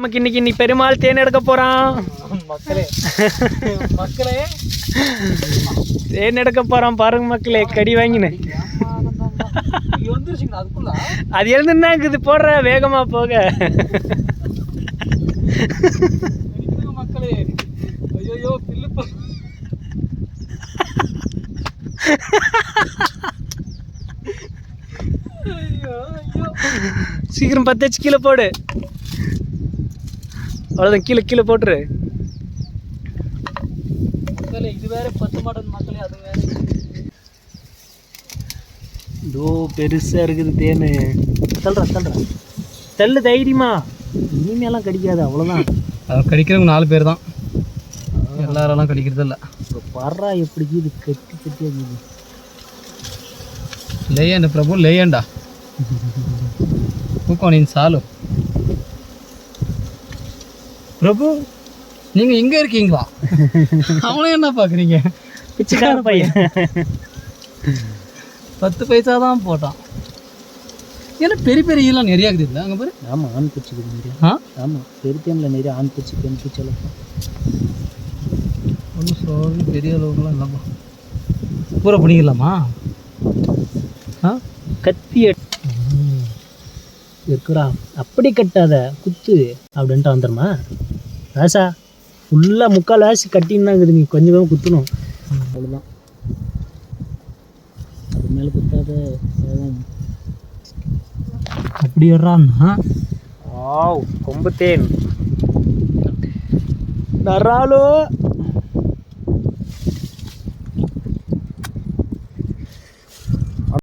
நமக்கு இன்னைக்கு பெருமாள் தேன் எடுக்க போறான். மக்களே தேன் எடுக்க போறான் பாருங்க மக்களே. கடி வாங்கினு அது எழுந்துன்னா இருக்குது. போடுற வேகமா போக மக்களே. ஐயோ பில்லு சீக்கிரம் 10 கீழே போடு. அவ்வளோதான், கீழே போட்டுரு மக்களே. இது வேற 10 மாடல் மக்களே, அது வேற. இதோ பெருசா இருக்குது தேனு. தள்ளு தைரியமா. இனிமேலாம் கடிக்காது, அவ்வளோதான். கடிக்கிறவங்க 4 பேர் தான், எல்லாரெல்லாம் கடிக்கிறது இல்லை. பர்றா எப்படி இது கட்டி இருக்குது. లేయండి ప్రభు లేయండా కూకో నేను చాలు பிரபு. நீங்கள் இங்கே இருக்கீங்களா? அவனே என்ன பார்க்குறீங்க? பிச்சைக்கார பையன். 10 பைசா தான் போட்டான். ஏன்னா பெரிய பெரிய ஈலாம் நிறையா இருக்குது இல்லை அங்கே பாரு. ஆமாம், ஆண் பூச்சிக்கு நிறையா. ஆமாம், பெரிய டைமில் நிறைய ஆண் பூச்சி பெண் பூச்செல்லாம் ஒன்றும் சோறு பெரிய அளவுக்குலாம் இல்லைப்பா. பூரா பிடிக்கலாமா? கத்தி இருக்குடா. அப்படி கட்டாத, குத்து அப்படின்ட்டு வந்துடுமா ராசா. ஃபுல்லாக 3/4 வாசி கட்டின்னு தான் இருக்குது. நீ கொஞ்சம் குத்தணும், அவ்வளோதான். அது மேலே குத்தாத. அப்படி வர்றான்னா கொம்பு தேன் நராலோ.